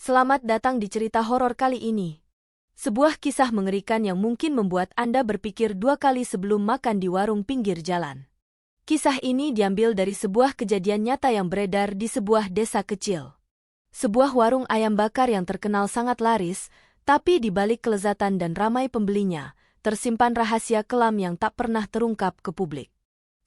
Selamat datang di cerita horor kali ini. Sebuah kisah mengerikan yang mungkin membuat Anda berpikir dua kali sebelum makan di warung pinggir jalan. Kisah ini diambil dari sebuah kejadian nyata yang beredar di sebuah desa kecil. Sebuah warung ayam bakar yang terkenal sangat laris, tapi di balik kelezatan dan ramai pembelinya, tersimpan rahasia kelam yang tak pernah terungkap ke publik.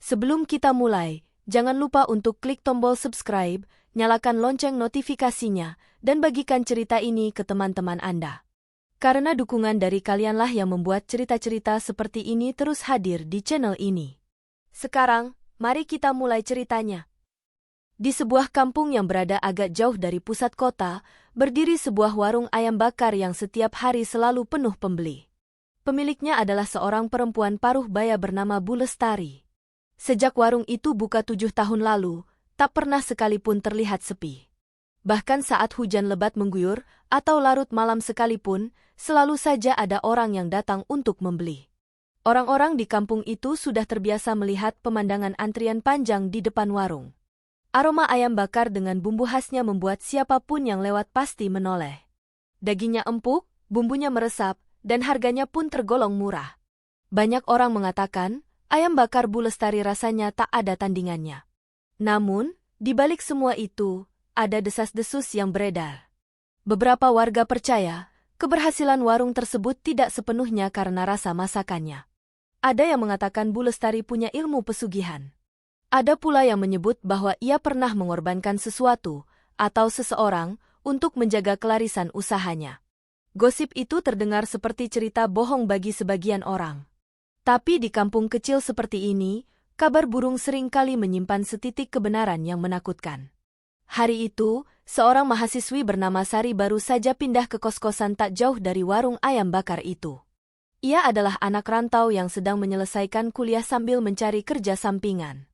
Sebelum kita mulai, jangan lupa untuk klik tombol subscribe, nyalakan lonceng notifikasinya, dan bagikan cerita ini ke teman-teman Anda. Karena dukungan dari kalianlah yang membuat cerita-cerita seperti ini terus hadir di channel ini. Sekarang, mari kita mulai ceritanya. Di sebuah kampung yang berada agak jauh dari pusat kota, berdiri sebuah warung ayam bakar yang setiap hari selalu penuh pembeli. Pemiliknya adalah seorang perempuan paruh baya bernama Bu Lestari. Sejak warung itu buka 7 tahun lalu, tak pernah sekalipun terlihat sepi. Bahkan saat hujan lebat mengguyur atau larut malam sekalipun, selalu saja ada orang yang datang untuk membeli. Orang-orang di kampung itu sudah terbiasa melihat pemandangan antrian panjang di depan warung. Aroma ayam bakar dengan bumbu khasnya membuat siapapun yang lewat pasti menoleh. Dagingnya empuk, bumbunya meresap, dan harganya pun tergolong murah. Banyak orang mengatakan, ayam bakar Bu Lestari rasanya tak ada tandingannya. Namun, di balik semua itu, ada desas-desus yang beredar. Beberapa warga percaya, keberhasilan warung tersebut tidak sepenuhnya karena rasa masakannya. Ada yang mengatakan Bu Lestari punya ilmu pesugihan. Ada pula yang menyebut bahwa ia pernah mengorbankan sesuatu atau seseorang untuk menjaga kelarisan usahanya. Gosip itu terdengar seperti cerita bohong bagi sebagian orang. Tapi di kampung kecil seperti ini, kabar burung sering kali menyimpan setitik kebenaran yang menakutkan. Hari itu, seorang mahasiswi bernama Sari baru saja pindah ke kos-kosan tak jauh dari warung ayam bakar itu. Ia adalah anak rantau yang sedang menyelesaikan kuliah sambil mencari kerja sampingan.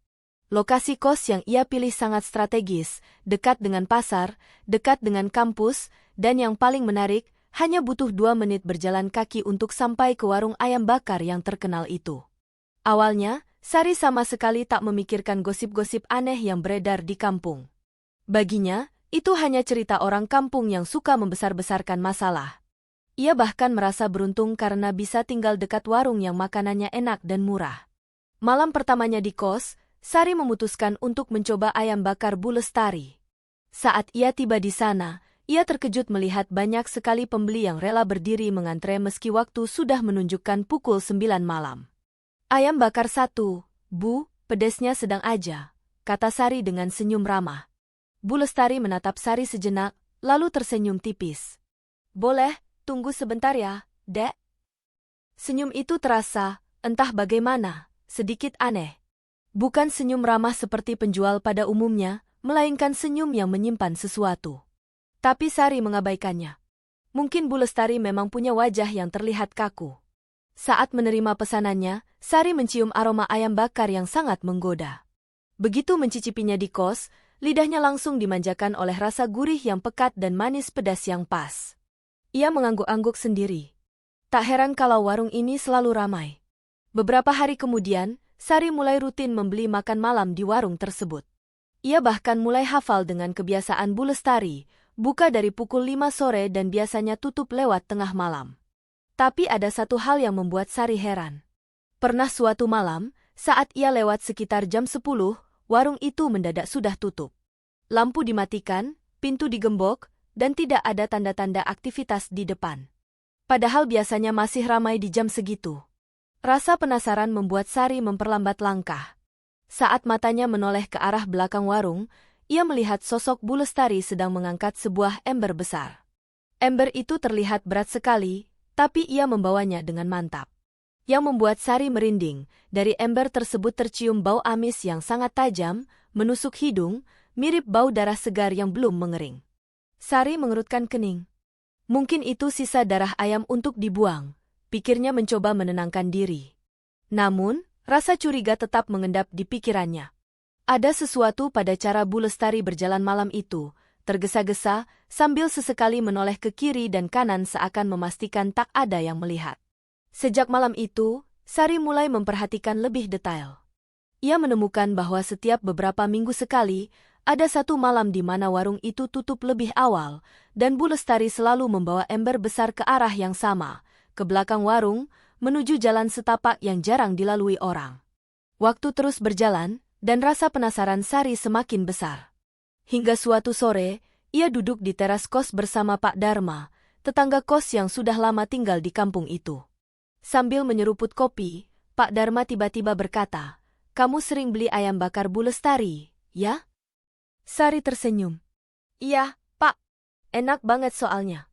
Lokasi kos yang ia pilih sangat strategis, dekat dengan pasar, dekat dengan kampus, dan yang paling menarik, hanya butuh 2 menit berjalan kaki untuk sampai ke warung ayam bakar yang terkenal itu. Awalnya, Sari sama sekali tak memikirkan gosip-gosip aneh yang beredar di kampung. Baginya, itu hanya cerita orang kampung yang suka membesar-besarkan masalah. Ia bahkan merasa beruntung karena bisa tinggal dekat warung yang makanannya enak dan murah. Malam pertamanya di kos, Sari memutuskan untuk mencoba ayam bakar Bu Lestari. Saat ia tiba di sana, ia terkejut melihat banyak sekali pembeli yang rela berdiri mengantre meski waktu sudah menunjukkan pukul 9 malam. Ayam bakar 1, Bu, pedesnya sedang aja, kata Sari dengan senyum ramah. Bu Lestari menatap Sari sejenak, lalu tersenyum tipis. Boleh, tunggu sebentar ya, Dek. Senyum itu terasa, entah bagaimana, sedikit aneh. Bukan senyum ramah seperti penjual pada umumnya, melainkan senyum yang menyimpan sesuatu. Tapi Sari mengabaikannya. Mungkin Bu Lestari memang punya wajah yang terlihat kaku. Saat menerima pesanannya, Sari mencium aroma ayam bakar yang sangat menggoda. Begitu mencicipinya di kos, lidahnya langsung dimanjakan oleh rasa gurih yang pekat dan manis pedas yang pas. Ia mengangguk-angguk sendiri. Tak heran kalau warung ini selalu ramai. Beberapa hari kemudian, Sari mulai rutin membeli makan malam di warung tersebut. Ia bahkan mulai hafal dengan kebiasaan Bu Lestari, buka dari pukul 5 sore dan biasanya tutup lewat tengah malam. Tapi ada satu hal yang membuat Sari heran. Pernah suatu malam, saat ia lewat sekitar jam 10, warung itu mendadak sudah tutup. Lampu dimatikan, pintu digembok, dan tidak ada tanda-tanda aktivitas di depan. Padahal biasanya masih ramai di jam segitu. Rasa penasaran membuat Sari memperlambat langkah. Saat matanya menoleh ke arah belakang warung, ia melihat sosok Bu Lestari sedang mengangkat sebuah ember besar. Ember itu terlihat berat sekali, tapi ia membawanya dengan mantap. Yang membuat Sari merinding, dari ember tersebut tercium bau amis yang sangat tajam, menusuk hidung, mirip bau darah segar yang belum mengering. Sari mengerutkan kening. Mungkin itu sisa darah ayam untuk dibuang, pikirnya mencoba menenangkan diri. Namun, rasa curiga tetap mengendap di pikirannya. Ada sesuatu pada cara Bu Lestari berjalan malam itu, tergesa-gesa, sambil sesekali menoleh ke kiri dan kanan seakan memastikan tak ada yang melihat. Sejak malam itu, Sari mulai memperhatikan lebih detail. Ia menemukan bahwa setiap beberapa minggu sekali, ada satu malam di mana warung itu tutup lebih awal, dan Bu Lestari selalu membawa ember besar ke arah yang sama, ke belakang warung, menuju jalan setapak yang jarang dilalui orang. Waktu terus berjalan, dan rasa penasaran Sari semakin besar. Hingga suatu sore, ia duduk di teras kos bersama Pak Dharma, tetangga kos yang sudah lama tinggal di kampung itu. Sambil menyeruput kopi, Pak Dharma tiba-tiba berkata, "Kamu sering beli ayam bakar Bu Lestari, ya?" Sari tersenyum. "Iya, Pak. Enak banget soalnya."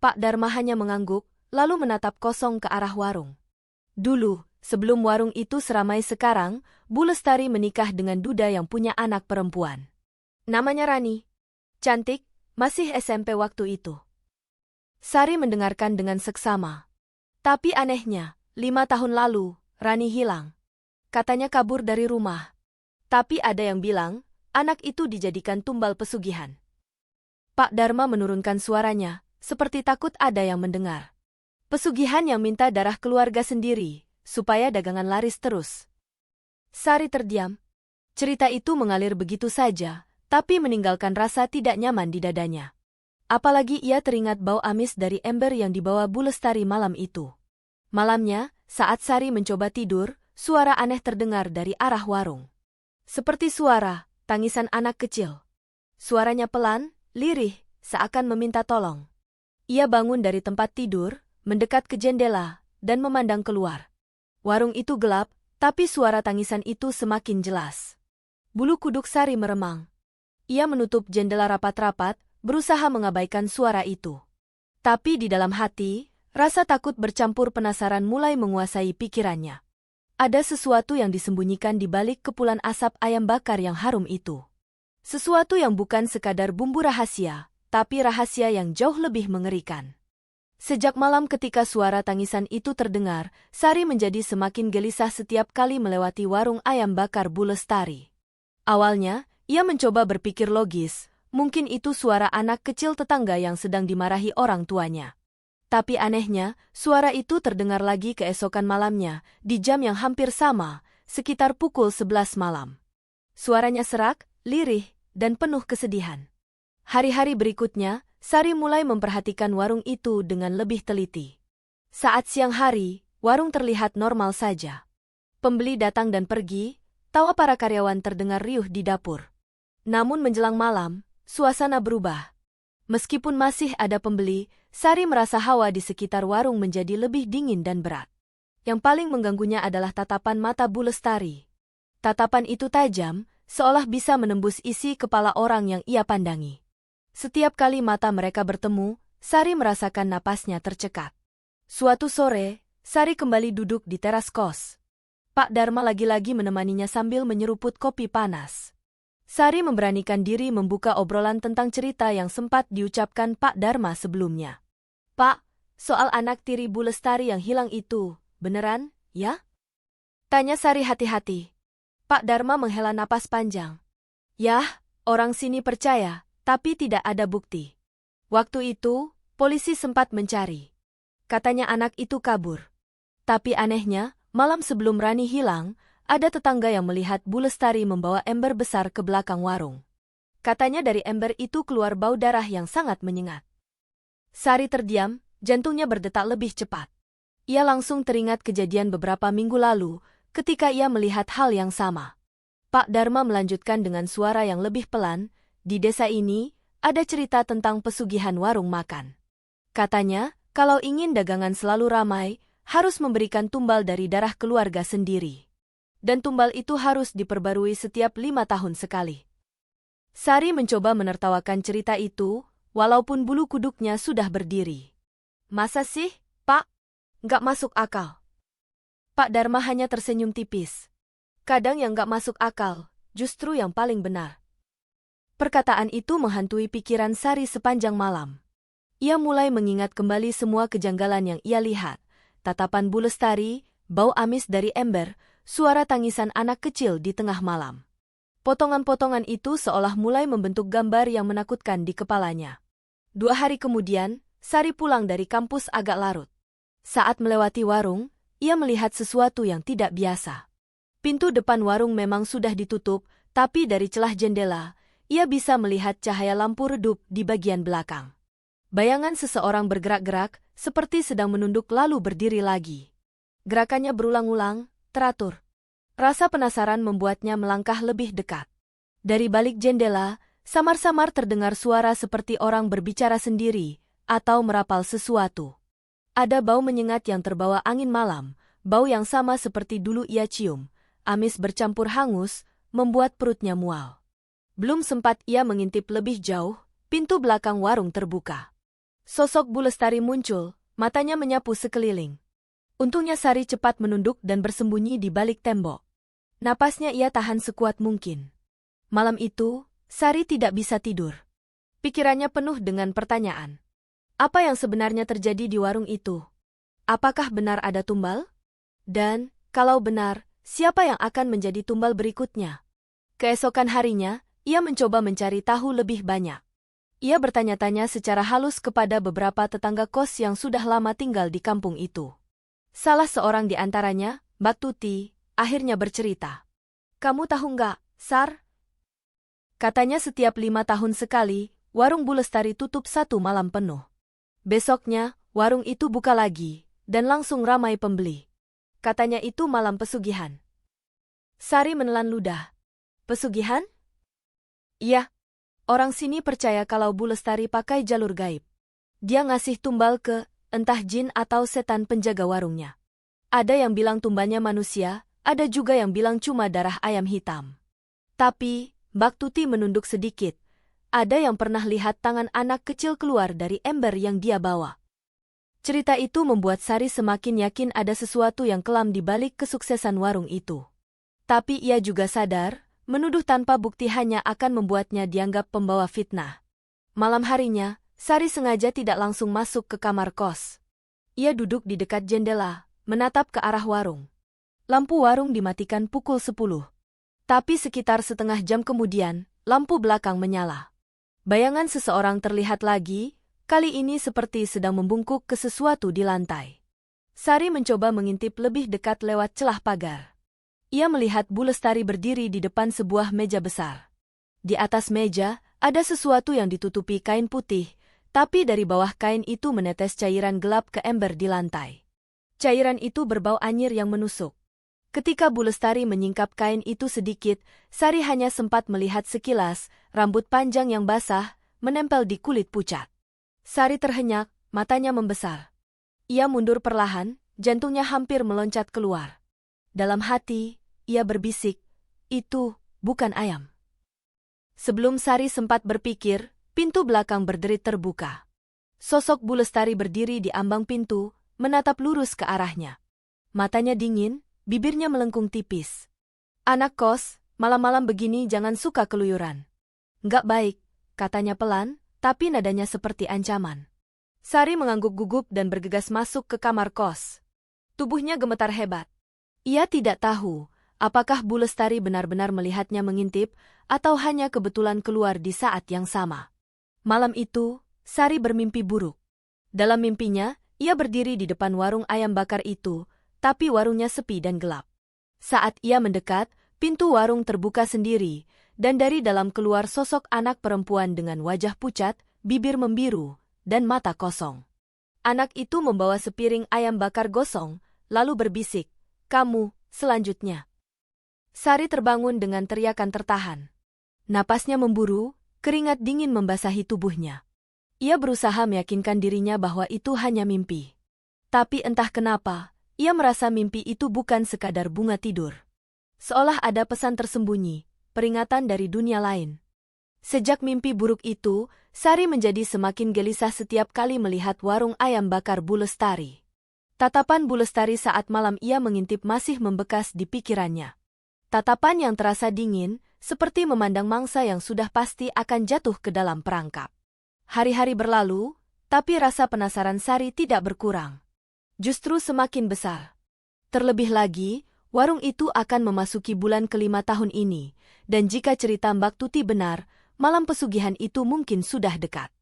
Pak Dharma hanya mengangguk, lalu menatap kosong ke arah warung. Dulu, sebelum warung itu seramai sekarang, Bu Lestari menikah dengan duda yang punya anak perempuan. Namanya Rani. Cantik, masih SMP waktu itu. Sari mendengarkan dengan seksama. Tapi anehnya, 5 tahun lalu, Rani hilang. Katanya kabur dari rumah. Tapi ada yang bilang, anak itu dijadikan tumbal pesugihan. Pak Dharma menurunkan suaranya, seperti takut ada yang mendengar. Pesugihan yang minta darah keluarga sendiri, supaya dagangan laris terus. Sari terdiam. Cerita itu mengalir begitu saja, tapi meninggalkan rasa tidak nyaman di dadanya. Apalagi ia teringat bau amis dari ember yang dibawa Bu Lestari malam itu. Malamnya, saat Sari mencoba tidur, suara aneh terdengar dari arah warung. Seperti suara tangisan anak kecil. Suaranya pelan, lirih, seakan meminta tolong. Ia bangun dari tempat tidur, mendekat ke jendela, dan memandang keluar. Warung itu gelap, tapi suara tangisan itu semakin jelas. Bulu kuduk Sari meremang. Ia menutup jendela rapat-rapat, berusaha mengabaikan suara itu. Tapi di dalam hati, rasa takut bercampur penasaran mulai menguasai pikirannya. Ada sesuatu yang disembunyikan di balik kepulan asap ayam bakar yang harum itu. Sesuatu yang bukan sekadar bumbu rahasia, tapi rahasia yang jauh lebih mengerikan. Sejak malam ketika suara tangisan itu terdengar, Sari menjadi semakin gelisah setiap kali melewati warung ayam bakar Bu Lestari. Awalnya, ia mencoba berpikir logis, mungkin itu suara anak kecil tetangga yang sedang dimarahi orang tuanya. Tapi anehnya, suara itu terdengar lagi keesokan malamnya, di jam yang hampir sama, sekitar pukul 11 malam. Suaranya serak, lirih, dan penuh kesedihan. Hari-hari berikutnya, Sari mulai memperhatikan warung itu dengan lebih teliti. Saat siang hari, warung terlihat normal saja. Pembeli datang dan pergi, tawa para karyawan terdengar riuh di dapur. Namun menjelang malam, suasana berubah. Meskipun masih ada pembeli, Sari merasa hawa di sekitar warung menjadi lebih dingin dan berat. Yang paling mengganggunya adalah tatapan mata Bu Lestari. Tatapan itu tajam, seolah bisa menembus isi kepala orang yang ia pandangi. Setiap kali mata mereka bertemu, Sari merasakan napasnya tercekat. Suatu sore, Sari kembali duduk di teras kos. Pak Dharma lagi-lagi menemaninya sambil menyeruput kopi panas. Sari memberanikan diri membuka obrolan tentang cerita yang sempat diucapkan Pak Dharma sebelumnya. "Pak, soal anak tiri Bu Lestari yang hilang itu, beneran, ya?" tanya Sari hati-hati. Pak Dharma menghela napas panjang. "Yah, orang sini percaya, tapi tidak ada bukti. Waktu itu, polisi sempat mencari. Katanya anak itu kabur. Tapi anehnya, malam sebelum Rani hilang, ada tetangga yang melihat Bu Lestari membawa ember besar ke belakang warung. Katanya dari ember itu keluar bau darah yang sangat menyengat." Sari terdiam, jantungnya berdetak lebih cepat. Ia langsung teringat kejadian beberapa minggu lalu, ketika ia melihat hal yang sama. Pak Dharma melanjutkan dengan suara yang lebih pelan, "Di desa ini, ada cerita tentang pesugihan warung makan. Katanya, kalau ingin dagangan selalu ramai, harus memberikan tumbal dari darah keluarga sendiri. Dan tumbal itu harus diperbarui setiap 5 tahun sekali." Sari mencoba menertawakan cerita itu, walaupun bulu kuduknya sudah berdiri. "Masa sih, Pak? Nggak masuk akal." Pak Dharma hanya tersenyum tipis. "Kadang yang nggak masuk akal, justru yang paling benar." Perkataan itu menghantui pikiran Sari sepanjang malam. Ia mulai mengingat kembali semua kejanggalan yang ia lihat. Tatapan Bu Lestari, bau amis dari ember, suara tangisan anak kecil di tengah malam. Potongan-potongan itu seolah mulai membentuk gambar yang menakutkan di kepalanya. 2 hari kemudian, Sari pulang dari kampus agak larut. Saat melewati warung, ia melihat sesuatu yang tidak biasa. Pintu depan warung memang sudah ditutup, Tapi dari celah jendela, ia bisa melihat cahaya lampu redup di bagian belakang. Bayangan seseorang bergerak-gerak, seperti sedang menunduk lalu berdiri lagi. Gerakannya berulang-ulang, teratur. Rasa penasaran membuatnya melangkah lebih dekat. Dari balik jendela, samar-samar terdengar suara seperti orang berbicara sendiri, atau merapal sesuatu. Ada bau menyengat yang terbawa angin malam, bau yang sama seperti dulu ia cium, amis bercampur hangus, membuat perutnya mual. Belum sempat ia mengintip lebih jauh, pintu belakang warung terbuka. Sosok Bu Lestari muncul, matanya menyapu sekeliling. Untungnya Sari cepat menunduk dan bersembunyi di balik tembok. Napasnya ia tahan sekuat mungkin. Malam itu, Sari tidak bisa tidur. Pikirannya penuh dengan pertanyaan. Apa yang sebenarnya terjadi di warung itu? Apakah benar ada tumbal? Dan, kalau benar, siapa yang akan menjadi tumbal berikutnya? Keesokan harinya, ia mencoba mencari tahu lebih banyak. Ia bertanya-tanya secara halus kepada beberapa tetangga kos yang sudah lama tinggal di kampung itu. Salah seorang di antaranya, Mbak Tuti, akhirnya bercerita. "Kamu tahu nggak, Sar?" Katanya setiap 5 tahun sekali, warung Bu Lestari tutup satu malam penuh. Besoknya, warung itu buka lagi, dan langsung ramai pembeli. Katanya itu malam pesugihan. Sari menelan ludah. Pesugihan? Iya. Orang sini percaya kalau Bu Lestari pakai jalur gaib. Dia ngasih tumbal ke, entah jin atau setan penjaga warungnya. Ada yang bilang tumbalnya manusia, ada juga yang bilang cuma darah ayam hitam. Tapi, Mbak Tuti menunduk sedikit. Ada yang pernah lihat tangan anak kecil keluar dari ember yang dia bawa. Cerita itu membuat Sari semakin yakin ada sesuatu yang kelam di balik kesuksesan warung itu. Tapi ia juga sadar, menuduh tanpa bukti hanya akan membuatnya dianggap pembawa fitnah. Malam harinya, Sari sengaja tidak langsung masuk ke kamar kos. Ia duduk di dekat jendela, menatap ke arah warung. Lampu warung dimatikan pukul 10. Tapi sekitar setengah jam kemudian, lampu belakang menyala. Bayangan seseorang terlihat lagi, kali ini seperti sedang membungkuk ke sesuatu di lantai. Sari mencoba mengintip lebih dekat lewat celah pagar. Ia melihat Bu Lestari berdiri di depan sebuah meja besar. Di atas meja, ada sesuatu yang ditutupi kain putih, tapi dari bawah kain itu menetes cairan gelap ke ember di lantai. Cairan itu berbau anyir yang menusuk. Ketika Bu Lestari menyingkap kain itu sedikit, Sari hanya sempat melihat sekilas, rambut panjang yang basah, menempel di kulit pucat. Sari terhenyak, matanya membesar. Ia mundur perlahan, jantungnya hampir meloncat keluar. Dalam hati, ia berbisik, "Itu bukan ayam." Sebelum Sari sempat berpikir, pintu belakang berderit terbuka. Sosok Bu Lestari berdiri di ambang pintu, menatap lurus ke arahnya. Matanya dingin, bibirnya melengkung tipis. "Anak kos, malam-malam begini jangan suka keluyuran." "Nggak baik," katanya pelan, tapi nadanya seperti ancaman. Sari mengangguk gugup dan bergegas masuk ke kamar kos. Tubuhnya gemetar hebat. Ia tidak tahu, apakah Bu Lestari benar-benar melihatnya mengintip, atau hanya kebetulan keluar di saat yang sama. Malam itu, Sari bermimpi buruk. Dalam mimpinya, ia berdiri di depan warung ayam bakar itu, tapi warungnya sepi dan gelap. Saat ia mendekat, pintu warung terbuka sendiri, dan dari dalam keluar sosok anak perempuan dengan wajah pucat, bibir membiru, dan mata kosong. Anak itu membawa sepiring ayam bakar gosong, lalu berbisik, "Kamu, selanjutnya." Sari terbangun dengan teriakan tertahan. Napasnya memburu, keringat dingin membasahi tubuhnya. Ia berusaha meyakinkan dirinya bahwa itu hanya mimpi. Tapi entah kenapa, ia merasa mimpi itu bukan sekadar bunga tidur. Seolah ada pesan tersembunyi, peringatan dari dunia lain. Sejak mimpi buruk itu, Sari menjadi semakin gelisah setiap kali melihat warung ayam bakar Bu Lestari. Tatapan Bu Lestari saat malam ia mengintip masih membekas di pikirannya. Tatapan yang terasa dingin, seperti memandang mangsa yang sudah pasti akan jatuh ke dalam perangkap. Hari-hari berlalu, tapi rasa penasaran Sari tidak berkurang. Justru semakin besar. Terlebih lagi, warung itu akan memasuki bulan ke-5 tahun ini, dan jika cerita Mbak Tuti benar, malam pesugihan itu mungkin sudah dekat.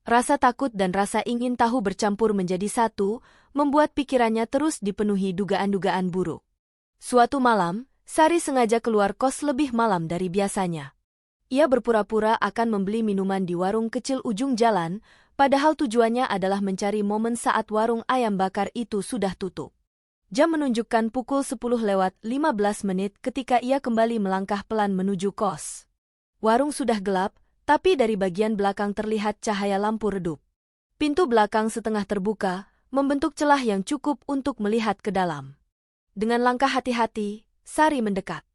Rasa takut dan rasa ingin tahu bercampur menjadi satu, membuat pikirannya terus dipenuhi dugaan-dugaan buruk. Suatu malam, Sari sengaja keluar kos lebih malam dari biasanya. Ia berpura-pura akan membeli minuman di warung kecil ujung jalan, padahal tujuannya adalah mencari momen saat warung ayam bakar itu sudah tutup. Jam menunjukkan pukul 10:15 ketika ia kembali melangkah pelan menuju kos. Warung sudah gelap, tapi dari bagian belakang terlihat cahaya lampu redup. Pintu belakang setengah terbuka, membentuk celah yang cukup untuk melihat ke dalam. Dengan langkah hati-hati, Sari mendekat.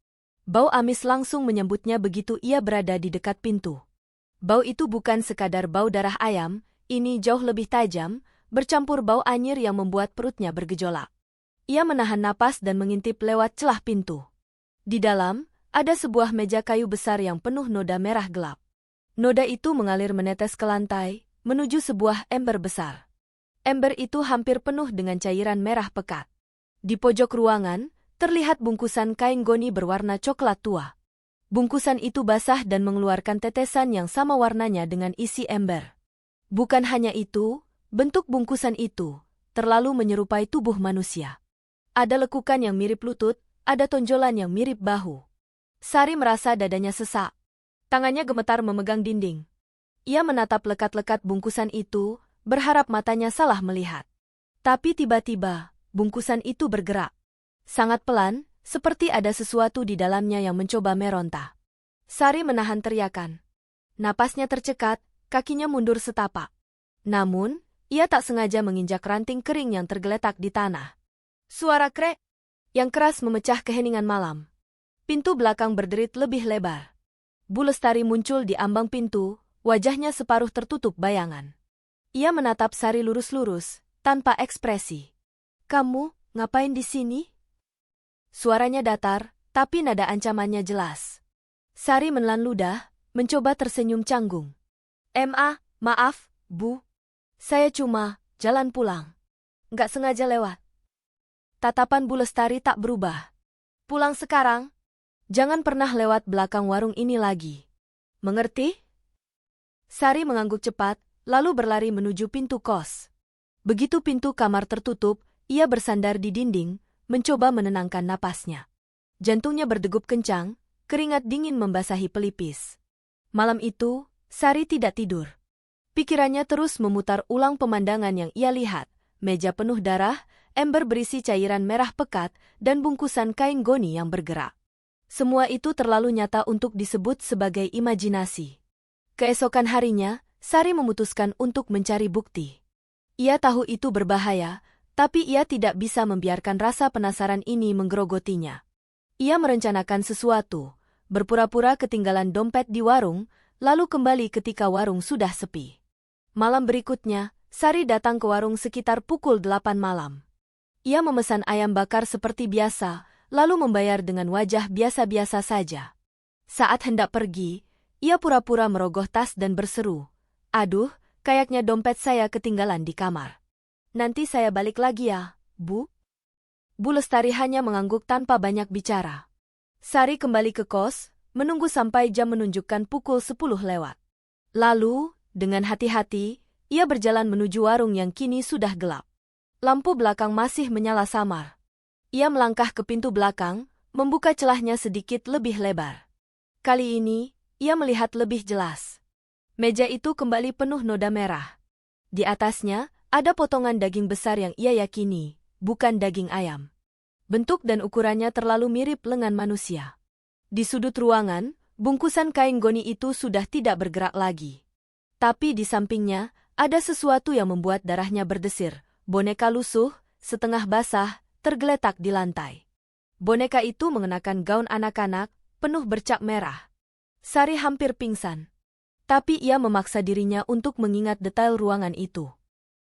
Bau amis langsung menyambutnya begitu ia berada di dekat pintu. Bau itu bukan sekadar bau darah ayam, ini jauh lebih tajam, bercampur bau anyir yang membuat perutnya bergejolak. Ia menahan napas dan mengintip lewat celah pintu. Di dalam, ada sebuah meja kayu besar yang penuh noda merah gelap. Noda itu mengalir menetes ke lantai, menuju sebuah ember besar. Ember itu hampir penuh dengan cairan merah pekat. Di pojok ruangan, terlihat bungkusan kain goni berwarna coklat tua. Bungkusan itu basah dan mengeluarkan tetesan yang sama warnanya dengan isi ember. Bukan hanya itu, bentuk bungkusan itu terlalu menyerupai tubuh manusia. Ada lekukan yang mirip lutut, ada tonjolan yang mirip bahu. Sari merasa dadanya sesak. Tangannya gemetar memegang dinding. Ia menatap lekat-lekat bungkusan itu, berharap matanya salah melihat. Tapi tiba-tiba, bungkusan itu bergerak. Sangat pelan, seperti ada sesuatu di dalamnya yang mencoba meronta. Sari menahan teriakan. Napasnya tercekat, kakinya mundur setapak. Namun, ia tak sengaja menginjak ranting kering yang tergeletak di tanah. Suara krek yang keras memecah keheningan malam. Pintu belakang berderit lebih lebar. Bu Lestari muncul di ambang pintu, wajahnya separuh tertutup bayangan. Ia menatap Sari lurus-lurus, tanpa ekspresi. "Kamu, ngapain di sini?" Suaranya datar, tapi nada ancamannya jelas. Sari menelan ludah, mencoba tersenyum canggung. Maaf, Bu. Saya cuma jalan pulang. Nggak sengaja lewat." Tatapan Bu Lestari tak berubah. "Pulang sekarang? Jangan pernah lewat belakang warung ini lagi. Mengerti?" Sari mengangguk cepat, lalu berlari menuju pintu kos. Begitu pintu kamar tertutup, ia bersandar di dinding, mencoba menenangkan napasnya. Jantungnya berdegup kencang, keringat dingin membasahi pelipis. Malam itu, Sari tidak tidur. Pikirannya terus memutar ulang pemandangan yang ia lihat, meja penuh darah, ember berisi cairan merah pekat, dan bungkusan kain goni yang bergerak. Semua itu terlalu nyata untuk disebut sebagai imajinasi. Keesokan harinya, Sari memutuskan untuk mencari bukti. Ia tahu itu berbahaya, tapi ia tidak bisa membiarkan rasa penasaran ini menggerogotinya. Ia merencanakan sesuatu, berpura-pura ketinggalan dompet di warung, lalu kembali ketika warung sudah sepi. Malam berikutnya, Sari datang ke warung sekitar pukul 8 malam. Ia memesan ayam bakar seperti biasa, lalu membayar dengan wajah biasa-biasa saja. Saat hendak pergi, ia pura-pura merogoh tas dan berseru, "Aduh, kayaknya dompet saya ketinggalan di kamar. Nanti saya balik lagi ya, Bu." Bu Lestari hanya mengangguk tanpa banyak bicara. Sari kembali ke kos, menunggu sampai jam menunjukkan pukul 10 lewat. Lalu, dengan hati-hati, ia berjalan menuju warung yang kini sudah gelap. Lampu belakang masih menyala samar. Ia melangkah ke pintu belakang, membuka celahnya sedikit lebih lebar. Kali ini, ia melihat lebih jelas. Meja itu kembali penuh noda merah. Di atasnya, ada potongan daging besar yang ia yakini, bukan daging ayam. Bentuk dan ukurannya terlalu mirip lengan manusia. Di sudut ruangan, bungkusan kain goni itu sudah tidak bergerak lagi. Tapi di sampingnya, ada sesuatu yang membuat darahnya berdesir. Boneka lusuh, setengah basah, tergeletak di lantai. Boneka itu mengenakan gaun anak-anak, penuh bercak merah. Sari hampir pingsan. Tapi ia memaksa dirinya untuk mengingat detail ruangan itu.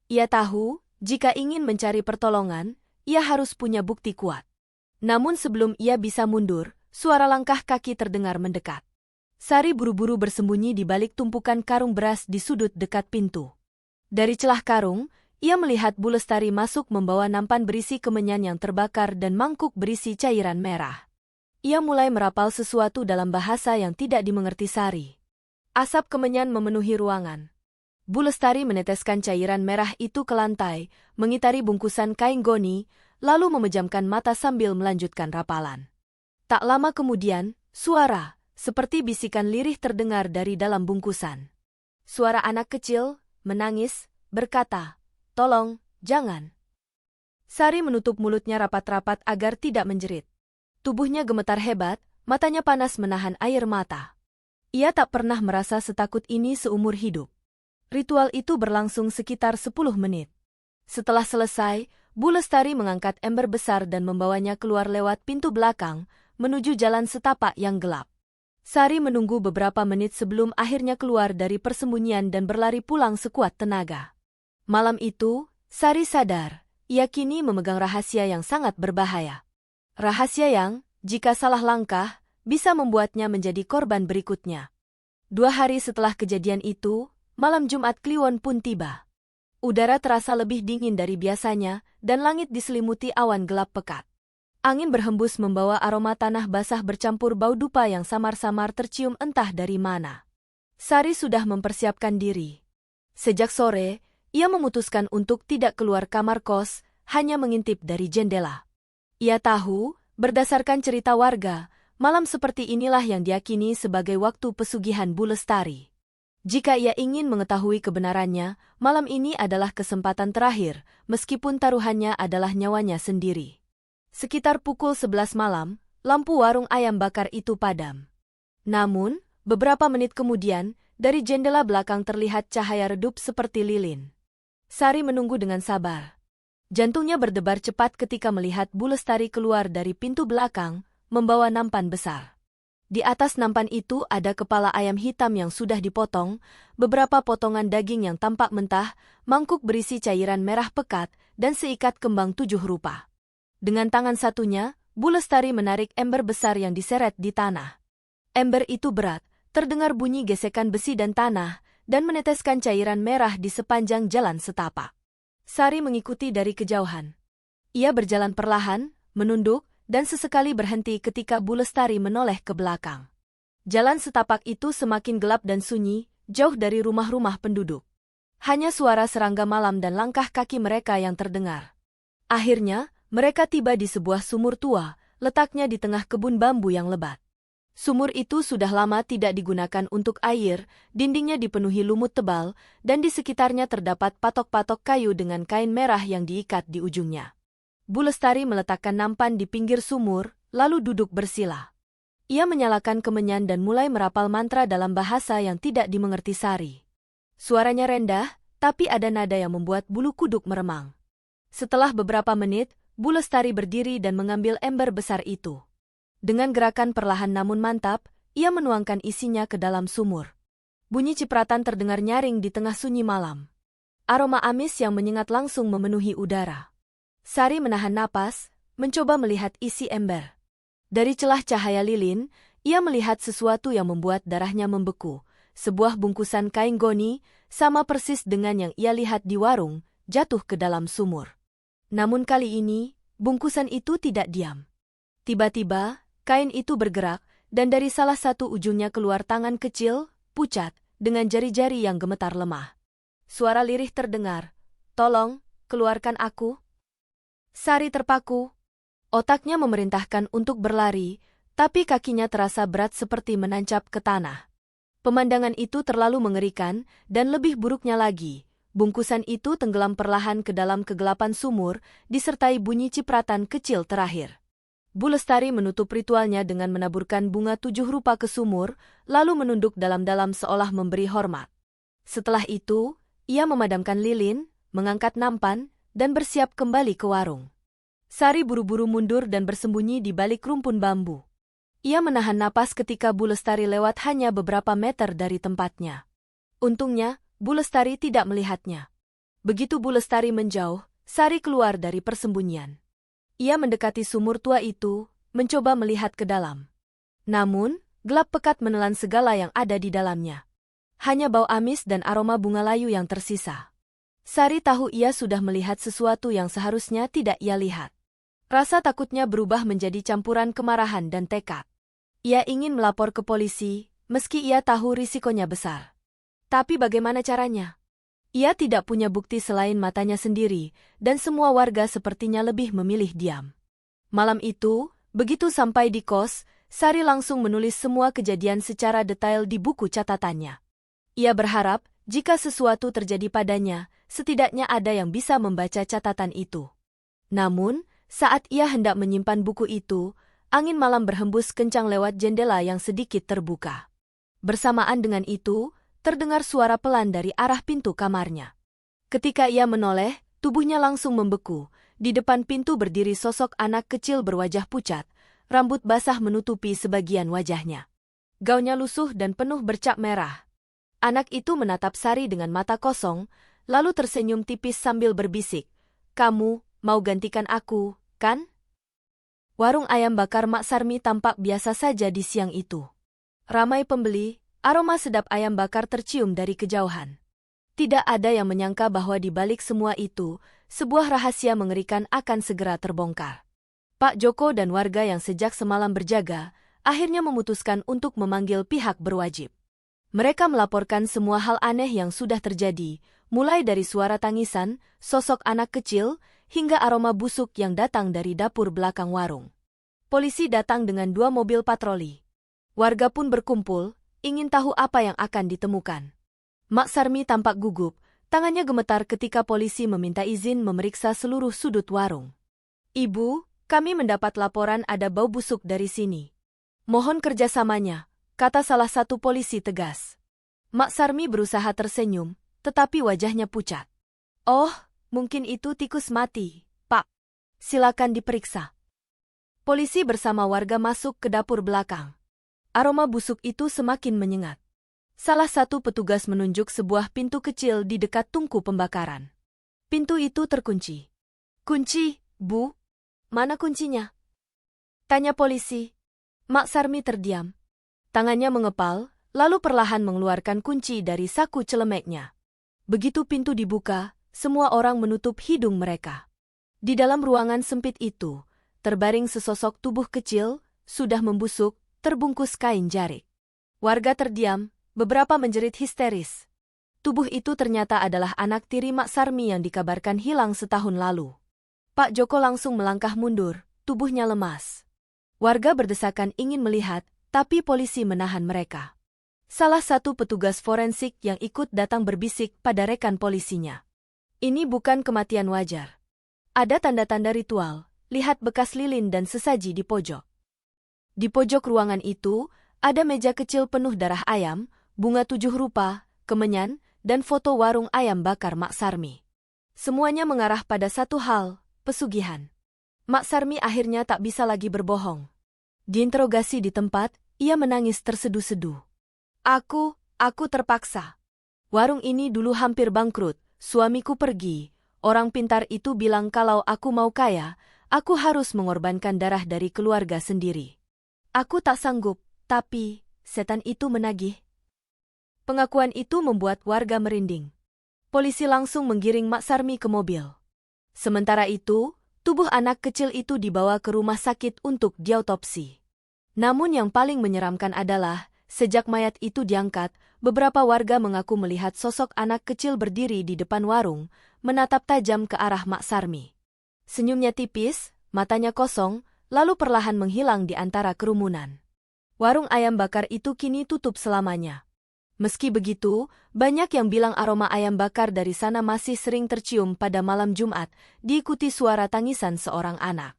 Ia tahu, jika ingin mencari pertolongan, ia harus punya bukti kuat. Namun sebelum ia bisa mundur, suara langkah kaki terdengar mendekat. Sari buru-buru bersembunyi di balik tumpukan karung beras di sudut dekat pintu. Dari celah karung, ia melihat Bu Lestari masuk membawa nampan berisi kemenyan yang terbakar dan mangkuk berisi cairan merah. Ia mulai merapal sesuatu dalam bahasa yang tidak dimengerti Sari. Asap kemenyan memenuhi ruangan. Bu Lestari meneteskan cairan merah itu ke lantai, mengitari bungkusan kain goni, lalu memejamkan mata sambil melanjutkan rapalan. Tak lama kemudian, suara, seperti bisikan lirih terdengar dari dalam bungkusan. Suara anak kecil, menangis, berkata, "Tolong, jangan." Sari menutup mulutnya rapat-rapat agar tidak menjerit. Tubuhnya gemetar hebat, matanya panas menahan air mata. Ia tak pernah merasa setakut ini seumur hidup. Ritual itu berlangsung sekitar 10 menit. Setelah selesai, Bu Lestari mengangkat ember besar dan membawanya keluar lewat pintu belakang, menuju jalan setapak yang gelap. Sari menunggu beberapa menit sebelum akhirnya keluar dari persembunyian dan berlari pulang sekuat tenaga. Malam itu, Sari sadar, ia kini memegang rahasia yang sangat berbahaya. Rahasia yang, jika salah langkah, bisa membuatnya menjadi korban berikutnya. 2 hari setelah kejadian itu, malam Jumat Kliwon pun tiba. Udara terasa lebih dingin dari biasanya, dan langit diselimuti awan gelap pekat. Angin berhembus membawa aroma tanah basah bercampur bau dupa yang samar-samar tercium entah dari mana. Sari sudah mempersiapkan diri. Sejak sore, ia memutuskan untuk tidak keluar kamar kos, hanya mengintip dari jendela. Ia tahu, berdasarkan cerita warga, malam seperti inilah yang diyakini sebagai waktu pesugihan Bu Lestari. Jika ia ingin mengetahui kebenarannya, malam ini adalah kesempatan terakhir, meskipun taruhannya adalah nyawanya sendiri. Sekitar pukul 11 malam, lampu warung ayam bakar itu padam. Namun, beberapa menit kemudian, dari jendela belakang terlihat cahaya redup seperti lilin. Sari menunggu dengan sabar. Jantungnya berdebar cepat ketika melihat Bu Lestari keluar dari pintu belakang, membawa nampan besar. Di atas nampan itu ada kepala ayam hitam yang sudah dipotong, beberapa potongan daging yang tampak mentah, mangkuk berisi cairan merah pekat, dan seikat kembang 7 rupa. Dengan tangan satunya, Bu Lestari menarik ember besar yang diseret di tanah. Ember itu berat, terdengar bunyi gesekan besi dan tanah, dan meneteskan cairan merah di sepanjang jalan setapak. Sari mengikuti dari kejauhan. Ia berjalan perlahan, menunduk, dan sesekali berhenti ketika Bu Lestari menoleh ke belakang. Jalan setapak itu semakin gelap dan sunyi, jauh dari rumah-rumah penduduk. Hanya suara serangga malam dan langkah kaki mereka yang terdengar. Akhirnya, mereka tiba di sebuah sumur tua, letaknya di tengah kebun bambu yang lebat. Sumur itu sudah lama tidak digunakan untuk air, dindingnya dipenuhi lumut tebal, dan di sekitarnya terdapat patok-patok kayu dengan kain merah yang diikat di ujungnya. Bu Lestari meletakkan nampan di pinggir sumur, lalu duduk bersila. Ia menyalakan kemenyan dan mulai merapal mantra dalam bahasa yang tidak dimengerti Sari. Suaranya rendah, tapi ada nada yang membuat bulu kuduk meremang. Setelah beberapa menit, Bu Lestari berdiri dan mengambil ember besar itu. Dengan gerakan perlahan namun mantap, ia menuangkan isinya ke dalam sumur. Bunyi cipratan terdengar nyaring di tengah sunyi malam. Aroma amis yang menyengat langsung memenuhi udara. Sari menahan napas, mencoba melihat isi ember. Dari celah cahaya lilin, ia melihat sesuatu yang membuat darahnya membeku. Sebuah bungkusan kain goni, sama persis dengan yang ia lihat di warung, jatuh ke dalam sumur. Namun kali ini, bungkusan itu tidak diam. Tiba-tiba, kain itu bergerak, dan dari salah satu ujungnya keluar tangan kecil, pucat, dengan jari-jari yang gemetar lemah. Suara lirih terdengar, "Tolong, keluarkan aku." Sari terpaku. Otaknya memerintahkan untuk berlari, tapi kakinya terasa berat seperti menancap ke tanah. Pemandangan itu terlalu mengerikan, dan lebih buruknya lagi, bungkusan itu tenggelam perlahan ke dalam kegelapan sumur, disertai bunyi cipratan kecil terakhir. Bu Lestari menutup ritualnya dengan menaburkan bunga 7 rupa ke sumur, lalu menunduk dalam-dalam seolah memberi hormat. Setelah itu, ia memadamkan lilin, mengangkat nampan, dan bersiap kembali ke warung. Sari buru-buru mundur dan bersembunyi di balik rumpun bambu. Ia menahan napas ketika Bu Lestari lewat hanya beberapa meter dari tempatnya. Untungnya, Bu Lestari tidak melihatnya. Begitu Bu Lestari menjauh, Sari keluar dari persembunyian. Ia mendekati sumur tua itu, mencoba melihat ke dalam. Namun, gelap pekat menelan segala yang ada di dalamnya. Hanya bau amis dan aroma bunga layu yang tersisa. Sari tahu ia sudah melihat sesuatu yang seharusnya tidak ia lihat. Rasa takutnya berubah menjadi campuran kemarahan dan tekad. Ia ingin melapor ke polisi, meski ia tahu risikonya besar. Tapi bagaimana caranya? Ia tidak punya bukti selain matanya sendiri, dan semua warga sepertinya lebih memilih diam. Malam itu, Begitu sampai di kos, Sari langsung menulis semua kejadian secara detail di buku catatannya. Ia berharap, jika sesuatu terjadi padanya, setidaknya ada yang bisa membaca catatan itu. Namun, saat ia hendak menyimpan buku itu, angin malam berhembus kencang lewat jendela yang sedikit terbuka. Bersamaan dengan itu, terdengar suara pelan dari arah pintu kamarnya. Ketika ia menoleh, tubuhnya langsung membeku. Di depan pintu berdiri sosok anak kecil berwajah pucat, rambut basah menutupi sebagian wajahnya. Gaunnya lusuh dan penuh bercak merah. Anak itu menatap Sari dengan mata kosong, lalu tersenyum tipis sambil berbisik, "Kamu mau gantikan aku, kan?" Warung ayam bakar Mak Sarmi tampak biasa saja di siang itu. Ramai pembeli, aroma sedap ayam bakar tercium dari kejauhan. Tidak ada yang menyangka bahwa di balik semua itu, sebuah rahasia mengerikan akan segera terbongkar. Pak Joko dan warga yang sejak semalam berjaga, akhirnya memutuskan untuk memanggil pihak berwajib. Mereka melaporkan semua hal aneh yang sudah terjadi, mulai dari suara tangisan, sosok anak kecil, hingga aroma busuk yang datang dari dapur belakang warung. Polisi datang dengan 2 mobil patroli. Warga pun berkumpul, ingin tahu apa yang akan ditemukan. Mak Sarmi tampak gugup, tangannya gemetar ketika polisi meminta izin memeriksa seluruh sudut warung. "Ibu, kami mendapat laporan ada bau busuk dari sini. Mohon kerjasamanya," kata salah satu polisi tegas. Mak Sarmi berusaha tersenyum, tetapi wajahnya pucat. "Oh, mungkin itu tikus mati, Pak. Silakan diperiksa." Polisi bersama warga masuk ke dapur belakang. Aroma busuk itu semakin menyengat. Salah satu petugas menunjuk sebuah pintu kecil di dekat tungku pembakaran. Pintu itu terkunci. "Kunci, Bu? Mana kuncinya?" tanya polisi. Mak Sarmi terdiam. Tangannya mengepal, lalu perlahan mengeluarkan kunci dari saku celemeknya. Begitu pintu dibuka, semua orang menutup hidung mereka. Di dalam ruangan sempit itu, terbaring sesosok tubuh kecil, sudah membusuk, terbungkus kain jarik. Warga terdiam. Beberapa menjerit histeris. Tubuh itu ternyata adalah anak tiri Mak Sarmi yang dikabarkan hilang setahun lalu. Pak Joko langsung melangkah mundur, tubuhnya lemas. Warga berdesakan ingin melihat, tapi polisi menahan mereka. Salah satu petugas forensik yang ikut datang berbisik pada rekan polisinya. "Ini bukan kematian wajar. Ada tanda-tanda ritual, lihat bekas lilin dan sesaji di pojok." Di pojok ruangan itu, ada meja kecil penuh darah ayam, bunga 7 rupa, kemenyan, dan foto warung ayam bakar Mak Sarmi. Semuanya mengarah pada satu hal, pesugihan. Mak Sarmi akhirnya tak bisa lagi berbohong. Diinterogasi di tempat, ia menangis terseduh-seduh. Aku terpaksa. Warung ini dulu hampir bangkrut, suamiku pergi. Orang pintar itu bilang kalau aku mau kaya, aku harus mengorbankan darah dari keluarga sendiri. Aku tak sanggup, tapi setan itu menagih." Pengakuan itu membuat warga merinding. Polisi langsung menggiring Mak Sarmi ke mobil. Sementara itu, tubuh anak kecil itu dibawa ke rumah sakit untuk diautopsi. Namun yang paling menyeramkan adalah, sejak mayat itu diangkat, beberapa warga mengaku melihat sosok anak kecil berdiri di depan warung, menatap tajam ke arah Mak Sarmi. Senyumnya tipis, matanya kosong, lalu perlahan menghilang di antara kerumunan. Warung ayam bakar itu kini tutup selamanya. Meski begitu, banyak yang bilang aroma ayam bakar dari sana masih sering tercium pada malam Jumat, diikuti suara tangisan seorang anak.